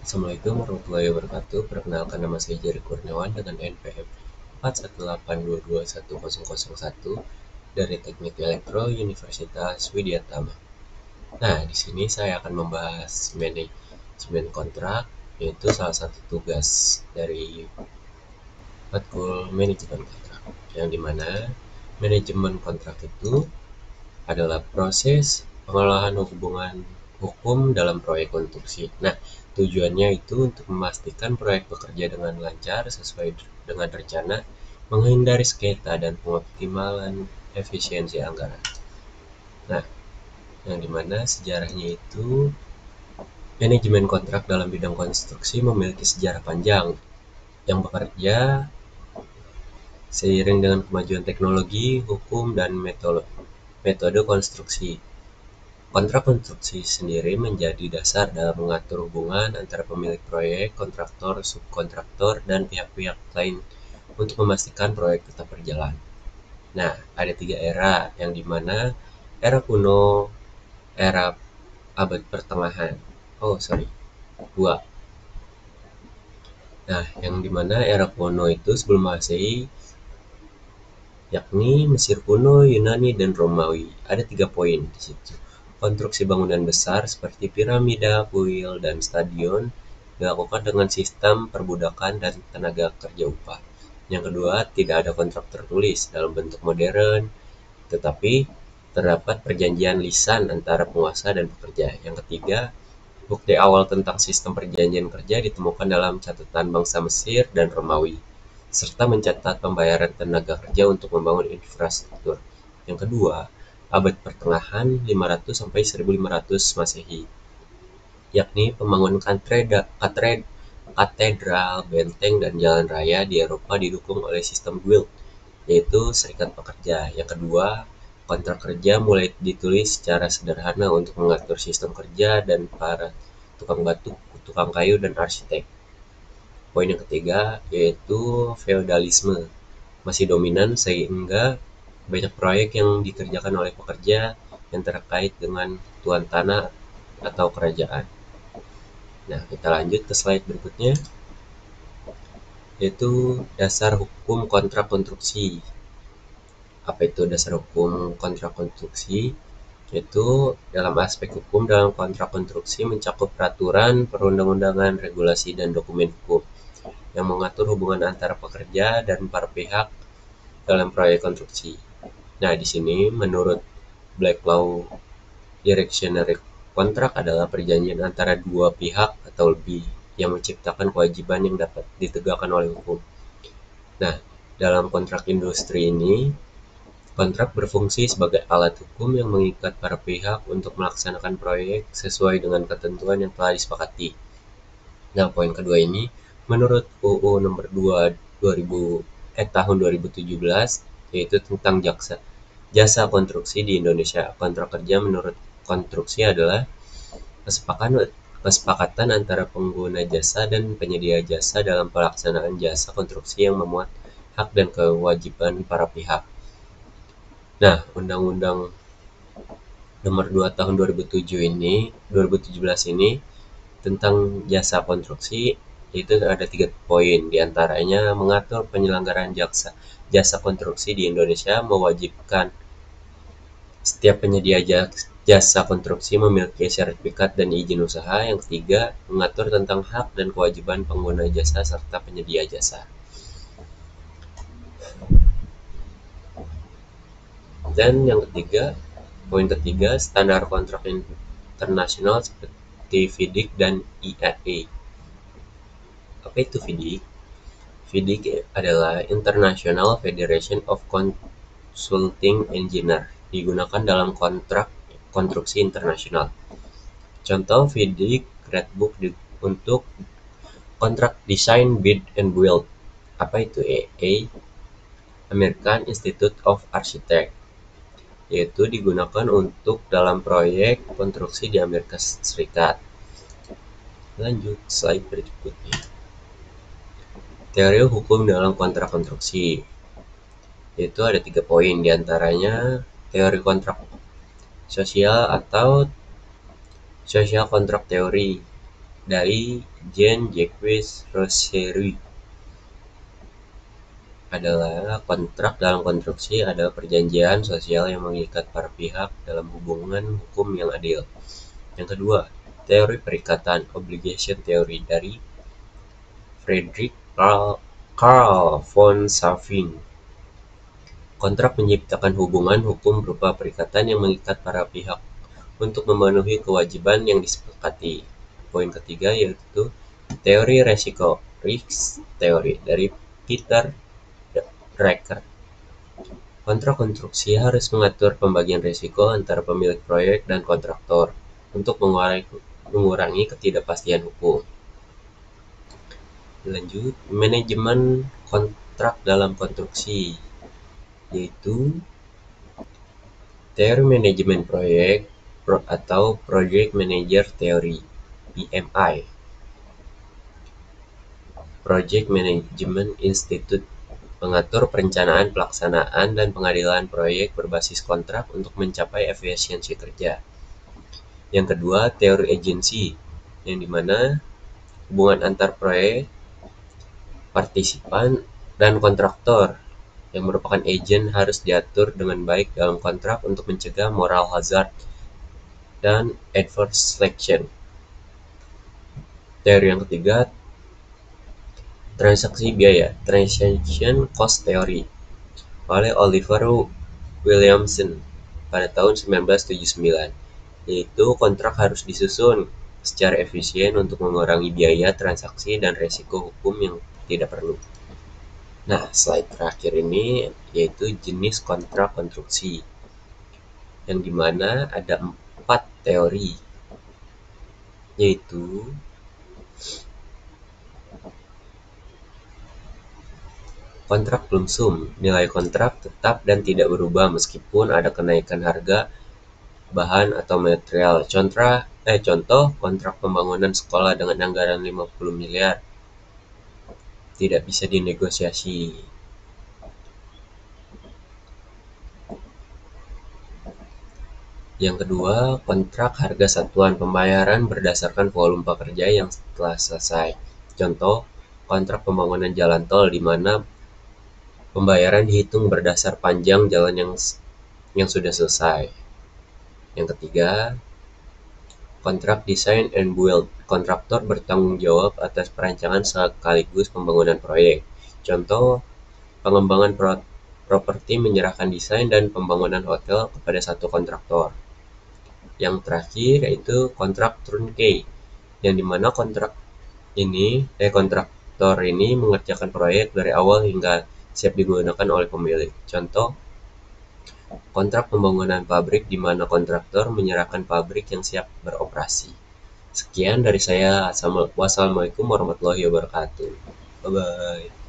Assalamualaikum warahmatullahi wabarakatuh. Perkenalkan, nama saya Jerry Kurniawan dengan NPM 418221001 dari Teknik Elektro Universitas Widyatama. Nah, di sini saya akan membahas manajemen kontrak, yaitu salah satu tugas dari matkul manajemen kontrak, yang dimana manajemen kontrak itu adalah proses pengolahan hubungan hukum dalam proyek konstruksi. Nah, tujuannya itu untuk memastikan proyek bekerja dengan lancar sesuai dengan rencana, menghindari sengketa dan pengoptimalan efisiensi anggaran. Nah, yang dimana sejarahnya itu manajemen kontrak dalam bidang konstruksi memiliki sejarah panjang yang bekerja seiring dengan kemajuan teknologi, hukum, dan metode konstruksi. Kontrak konstruksi sendiri menjadi dasar dalam mengatur hubungan antara pemilik proyek, kontraktor, subkontraktor, dan pihak-pihak lain untuk memastikan proyek tetap berjalan. Nah, ada 3 era, yang dimana era kuno, era abad pertengahan. Dua. Nah, yang dimana era kuno itu sebelum Masehi, yakni Mesir kuno, Yunani, dan Romawi. Ada 3 poin di situ. Konstruksi bangunan besar seperti piramida, kuil, dan stadion dilakukan dengan sistem perbudakan dan tenaga kerja upah. Yang kedua, tidak ada kontrak tertulis dalam bentuk modern, tetapi terdapat perjanjian lisan antara penguasa dan pekerja. Yang ketiga, bukti awal tentang sistem perjanjian kerja ditemukan dalam catatan bangsa Mesir dan Romawi, serta mencatat pembayaran tenaga kerja untuk membangun infrastruktur. Yang kedua, abad pertengahan 500 sampai 1500 Masehi, yakni pembangunan katedral, benteng, dan jalan raya di Eropa didukung oleh sistem guild, yaitu serikat pekerja. Yang kedua, kontrak kerja mulai ditulis secara sederhana untuk mengatur sistem kerja dan para tukang batu, tukang kayu, dan arsitek. Poin yang ketiga yaitu feodalisme masih dominan sehingga banyak proyek yang dikerjakan oleh pekerja yang terkait dengan tuan tanah atau kerajaan. Nah, kita lanjut ke slide berikutnya, yaitu dasar hukum kontrak konstruksi. Apa itu dasar hukum kontrak konstruksi? Yaitu dalam aspek hukum, dalam kontrak konstruksi mencakup peraturan, perundang-undangan, regulasi, dan dokumen hukum yang mengatur hubungan antara pekerja dan para pihak dalam proyek konstruksi. Nah, di sini menurut Black Law Directionary, kontrak adalah perjanjian antara dua pihak atau lebih yang menciptakan kewajiban yang dapat ditegakkan oleh hukum. Nah, dalam kontrak industri ini, kontrak berfungsi sebagai alat hukum yang mengikat para pihak untuk melaksanakan proyek sesuai dengan ketentuan yang telah disepakati. Nah, poin kedua ini, menurut UU nomor 2 tahun 2017, yaitu tentang jasa konstruksi di Indonesia. Kontrak kerja menurut konstruksi adalah kesepakatan antara pengguna jasa dan penyedia jasa dalam pelaksanaan jasa konstruksi yang memuat hak dan kewajiban para pihak. Nah, Undang-Undang nomor 2 tahun 2017 ini tentang jasa konstruksi itu ada 3 poin, diantaranya mengatur penyelenggaraan jasa konstruksi di Indonesia, mewajibkan setiap penyedia jasa konstruksi memiliki sertifikat dan izin usaha. Yang ketiga, mengatur tentang hak dan kewajiban pengguna jasa serta penyedia jasa. Dan yang ketiga, poin ketiga, standar kontrak internasional seperti FIDIC dan IAE. Apa itu FIDIC? FIDIC adalah International Federation of Consulting Engineers, digunakan dalam kontrak konstruksi internasional. Contoh FIDIC Gradebook untuk kontrak Design, Bid, and Build. Apa itu AA? American Institute of Architects, yaitu digunakan untuk dalam proyek konstruksi di Amerika Serikat. Lanjut slide berikutnya. Teori hukum dalam kontrak konstruksi, yaitu ada 3 poin, diantaranya teori kontrak sosial atau social contract theory, dari Jean-Jacques Rousseau adalah kontrak dalam konstruksi adalah perjanjian sosial yang mengikat para pihak dalam hubungan hukum yang adil. Yang kedua, teori perikatan obligation theory dari Friedrich Karl von Savin. Kontrak menciptakan hubungan hukum berupa perikatan yang mengikat para pihak untuk memenuhi kewajiban yang disepakati. Poin ketiga yaitu teori resiko risk theory dari Peter Drucker. Kontrak konstruksi harus mengatur pembagian risiko antara pemilik proyek dan kontraktor untuk mengurangi ketidakpastian hukum. Lanjut, manajemen kontrak dalam konstruksi, yaitu teori manajemen proyek atau Project Manager Theory (PMI). Project Management Institute mengatur perencanaan, pelaksanaan, dan pengadilan proyek berbasis kontrak untuk mencapai efisiensi kerja. Yang kedua, teori agensi, yang dimana hubungan antar proyek, partisipan, dan kontraktor yang merupakan agen harus diatur dengan baik dalam kontrak untuk mencegah moral hazard dan adverse selection. Teori yang ketiga, transaksi biaya, transaction cost theory, oleh Oliver Williamson pada tahun 1979, yaitu kontrak harus disusun secara efisien untuk mengurangi biaya transaksi dan resiko hukum yang tidak perlu. Nah, slide terakhir ini yaitu jenis kontrak konstruksi, yang dimana ada 4 teori, yaitu kontrak lump sum, nilai kontrak tetap dan tidak berubah meskipun ada kenaikan harga bahan atau material. Contoh kontrak pembangunan sekolah dengan anggaran 50 miliar tidak bisa dinegosiasi. Yang kedua, kontrak harga satuan pembayaran berdasarkan volume pekerja yang telah selesai. Contoh, kontrak pembangunan jalan tol di mana pembayaran dihitung berdasar panjang jalan yang sudah selesai. Yang ketiga, kontrak design and build. Kontraktor bertanggung jawab atas perancangan sekaligus pembangunan proyek. Contoh, pengembangan properti menyerahkan desain dan pembangunan hotel kepada satu kontraktor. Yang terakhir yaitu kontrak turnkey, yang dimana kontraktor ini mengerjakan proyek dari awal hingga siap digunakan oleh pemilik. Contoh, kontrak pembangunan pabrik di mana kontraktor menyerahkan pabrik yang siap beroperasi. Sekian dari saya. Wassalamualaikum warahmatullahi wabarakatuh. Bye-bye.